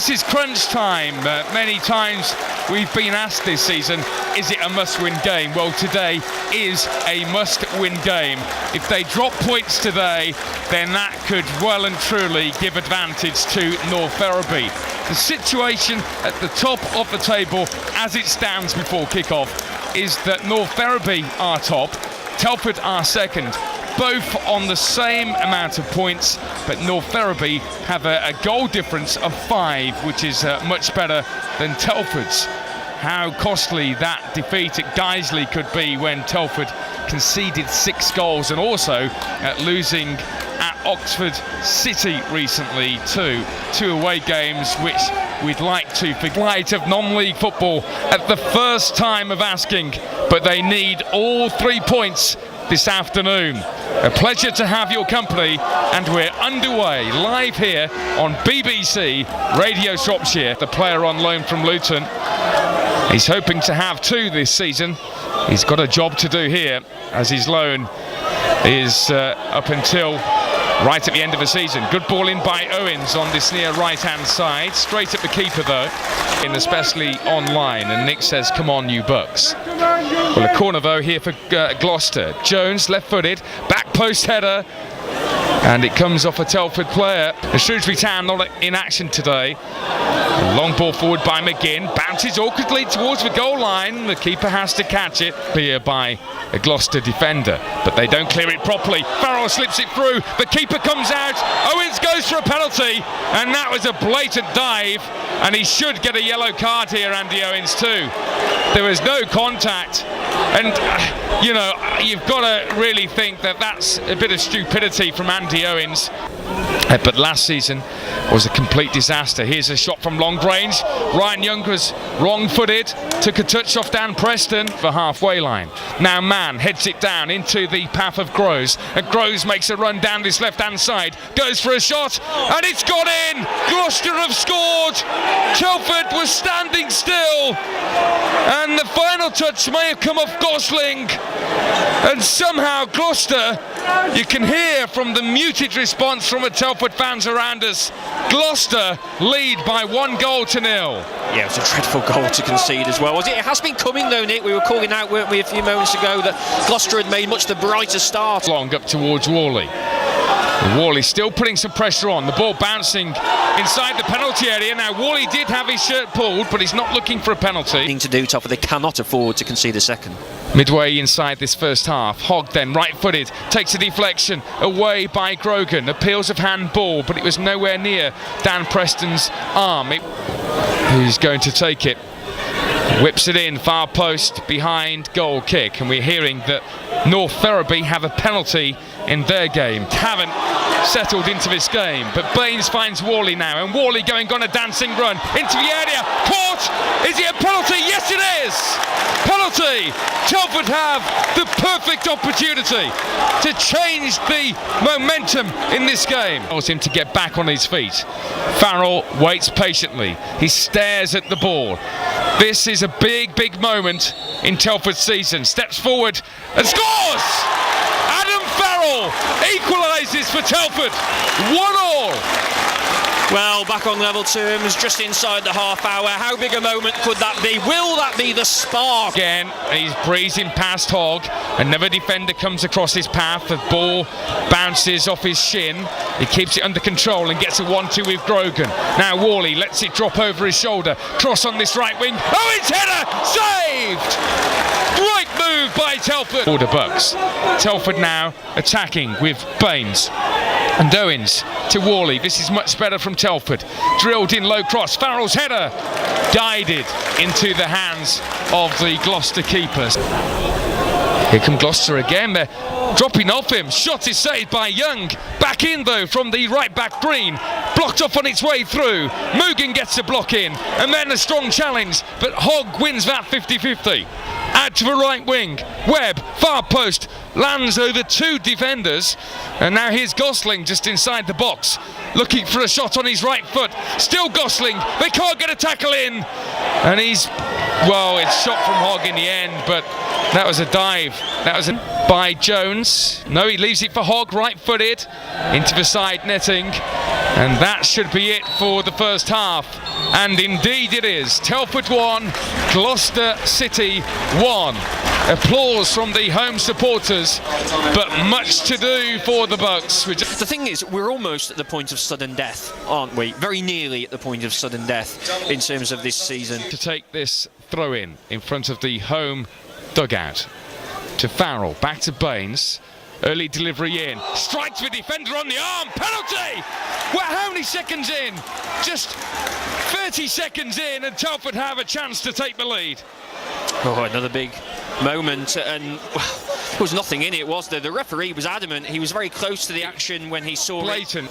this is crunch time. Many times we've been asked this season, is it a must-win game? Well, today is a must-win game. If they drop points today, then that could well and truly give advantage to North Ferriby. The situation at the top of the table as it stands before kick-off is that North Ferriby are top, Telford are second, both on the same amount of points, but North Ferriby have a goal difference of 5, which is much better than Telford's. How costly that defeat at Guiseley could be when Telford conceded 6 goals, and also losing at Oxford City recently too. 2 away games which we'd like to forget of non-league football at the first time of asking, but they need all 3 points this afternoon. A pleasure to have your company, and we're underway live here on BBC Radio Shropshire. The player on loan from Luton, he's hoping to have 2 this season. He's got a job to do here as his loan is up until right at the end of the season. Good ball in by Owens on this near right-hand side, straight at the keeper though, and especially online, and Nick says, come on you Bucks. Well, a corner though here for Gloucester. Jones, left-footed, back post header, and it comes off a Telford player. The Shrewsbury Town not in action today. A long ball forward by McGinn, bounces awkwardly towards the goal line. The keeper has to catch it here by a Gloucester defender, but they don't clear it properly. Farrell slips it through, the keeper comes out, Owens goes for a penalty, and that was a blatant dive, and he should get a yellow card here, Andy Owens too. There was no contact, and you know, you've got to really think that that's a bit of stupidity from Andy Owens. But last season was a complete disaster. Here's a shot from long range. Ryan Young was wrong-footed, took a touch off Dan Preston for halfway line. Now Mann heads it down into the path of Groves, and Groves makes a run down this left-hand side, goes for a shot, and it's gone in! Gloucester have scored! Telford was standing still, and the final touch may have come off Gosling, and somehow Gloucester, you can hear from the muted response from the Telford fans around us, Gloucester lead by 1-0. Yeah, it was a dreadful goal to concede as well. It has been coming though, Nick. We were calling out, weren't we, a few moments ago, that Gloucester had made much the brighter start. Long up towards Worley. Worley still putting some pressure on. The ball bouncing inside the penalty area. Now Worley did have his shirt pulled, but he's not looking for a penalty. Thing to do, Telford. They cannot afford to concede a second. Midway inside this first half, Hogg then right-footed, takes a deflection away by Grogan. Appeals of handball, but it was nowhere near Dan Preston's arm. Who's going to take it? Whips it in, far post, behind goal kick, and we're hearing that North Ferriby have a penalty in their game. Haven't settled into this game, but Baines finds Worley now, and Worley going on a dancing run into the area. Caught! Is it a penalty? Yes, it is! Penalty! Telford have the perfect opportunity to change the momentum in this game. Allows him to get back on his feet. Farrell waits patiently. He stares at the ball. This is a big, big moment in Telford's season. Steps forward and scores! Adam Farrell equalises for Telford. 1-1. Well, back on level terms, just inside the half hour. How big a moment could that be? Will that be the spark? Again, he's breezing past Hogg. Another defender comes across his path. The ball bounces off his shin. He keeps it under control and gets a 1-2 with Grogan. Now Worley lets it drop over his shoulder. Cross on this right wing. Oh, it's header! Saved! Great move by Telford. Order Bucks. Telford now attacking with Baines. And Owens to Worley. This is much better from Telford. Drilled in low cross. Farrell's header guided into the hands of the Gloucester keepers. Here come Gloucester again. They're dropping off him. Shot is saved by Young. Back in though from the right back Green. Blocked off on its way through. Mugen gets a block in. And then a strong challenge. But Hogg wins that 50-50. Out to the right wing. Webb, far post. Lands over 2 defenders, and now here's Gosling just inside the box, looking for a shot on his right foot. Still Gosling, they can't get a tackle in, and it's shot from Hogg in the end, but that was a dive. That was by Jones. No, he leaves it for Hogg, right-footed, into the side netting. And that should be it for the first half. And indeed it is. Telford 1, Gloucester City 1. Applause from the home supporters, but much to do for the Bucks. The thing is, we're almost at the point of sudden death, aren't we? Very nearly at the point of sudden death in terms of this season. To take this throw in front of the home dugout. To Farrell, back to Baines. Early delivery in, strikes the defender on the arm, penalty! Well, how many seconds in? Just 30 seconds in and Telford have a chance to take the lead. Oh, another big moment, and there was nothing in it, was there? The referee was adamant. He was very close to the action when he saw blatant.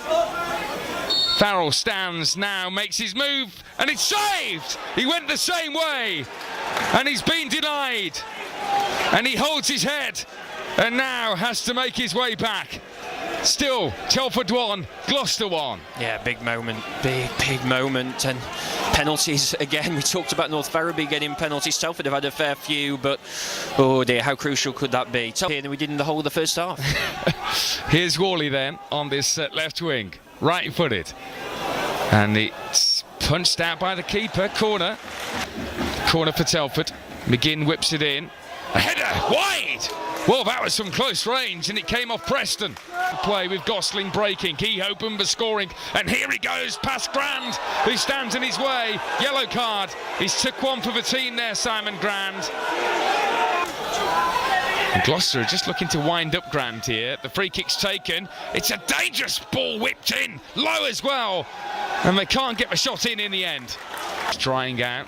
Farrell stands now, makes his move, and it's saved! He went the same way, and he's been denied. And he holds his head, and now has to make his way back. Still, Telford 1, Gloucester 1. Yeah, big moment, big moment, and penalties again. We talked about North Ferriby getting penalties. Telford have had a fair few, but oh dear, how crucial could that be? Here than we did in the whole of the first half. Here's Worley then on this left wing, right-footed, and it's punched out by the keeper. Corner for Telford. McGinn whips it in. A header wide. Well, that was some close range, and it came off Preston. Play with Gosling breaking, Key open for scoring, and here he goes past Grand, who stands in his way. Yellow card. He's took one for the team there, Simon Grand. And Gloucester are just looking to wind up Grand here. The free kick's taken. It's a dangerous ball whipped in, low as well, and they can't get the shot in the end. It's drying out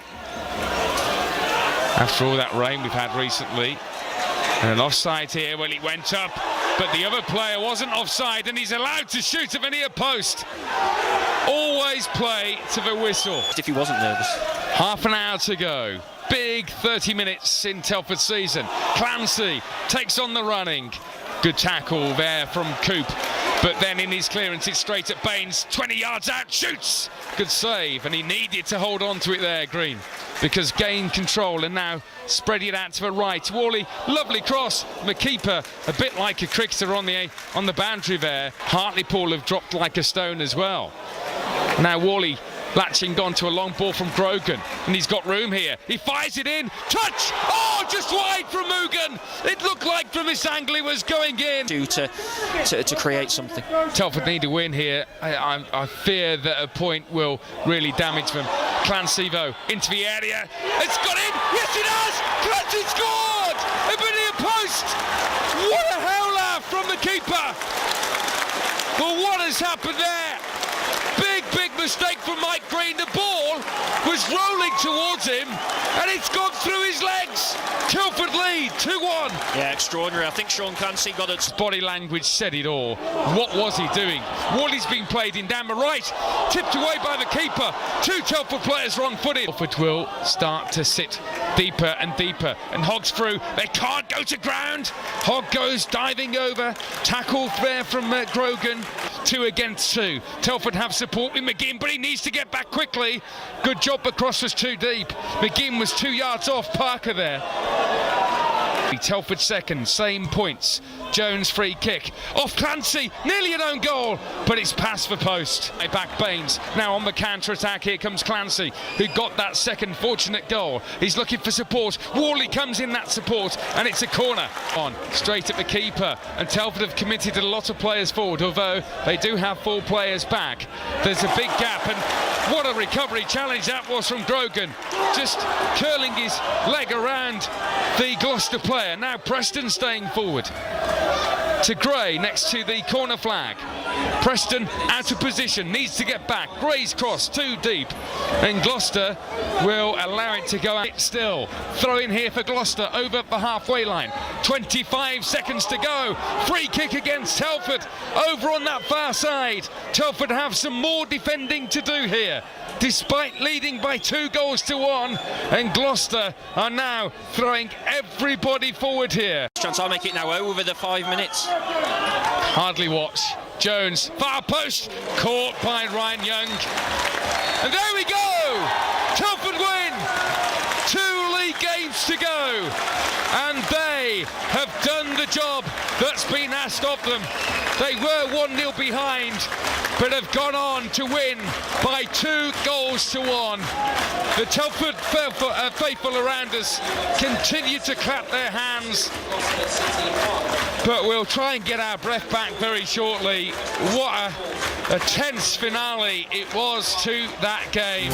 after all that rain we've had recently. And an offside here. Well, he went up, but the other player wasn't offside, and he's allowed to shoot at the near post. Always play to the whistle. If he wasn't nervous. Half an hour to go. Big 30 minutes in Telford season. Clancy takes on the running. Good tackle there from Coop, but then in his clearance it's straight at Baines. 20 yards out, shoots. Good save, and he needed to hold on to it there, Green, because gained control and now spread it out to the right. Worley, lovely cross. The keeper, a bit like a cricketer on the boundary there. Hartlepool have dropped like a stone as well. Now Worley latching on to a long ball from Grogan, and he's got room here. He fires it in. Touch! Oh, just wide from Mugan. It looked like from this angle he was going in. To create something. Telford need a win here. I fear that a point will really damage them. Clancy though, into the area. It's got in. Yes, it has. Clancy scored. A bit near post. What a howler from the keeper. Well, what has happened there? Big mistake from Mike Green. The ball was rolling towards him and it's gone through his legs. Telford lead 2-1. Yeah, extraordinary. I think Sean Clancy got it. Body language said it all. What was he doing? Worley's been played in down the right, tipped away by the keeper. Two Telford players wrong-footed. Telford will start to sit deeper and deeper, and Hogg's through. They can't go to ground. Hogg goes diving over, tackled there from Grogan. 2 against 2. Telford have support with McGinn, but he needs to get back quickly. Good job, the cross was too deep. McGinn was 2 yards off Parker there. Telford second, same points. Jones free kick off Clancy, nearly an own goal, but it's past the post. Back Baines, now on the counter attack. Here comes Clancy, who got that second fortunate goal. He's looking for support. Worley comes in that support, and it's a corner. On straight at the keeper, and Telford have committed a lot of players forward, although they do have 4 players back. There's a big gap, and what a recovery challenge that was from Grogan, just curling his leg around the Gloucester player. Now Preston staying forward to Gray next to the corner flag. Preston out of position, needs to get back. Gray's cross too deep, and Gloucester will allow it to go out still. Throw in here for Gloucester over the halfway line. 25 seconds to go. Free kick against Telford over on that far side. Telford have some more defending to do here, despite leading by 2-1, and Gloucester are now throwing everybody forward here. Chance I'll make it now over the 5 minutes. Hardly watch. Jones, far post, caught by Ryan Young. And there we go! Telford win! 2 league games to go, and they have done the job that's been asked of them. They were 1-0 behind, but have gone on to win by 2 goals to 1. The Telford faithful around us continue to clap their hands, but we'll try and get our breath back very shortly. What a tense finale it was to that game.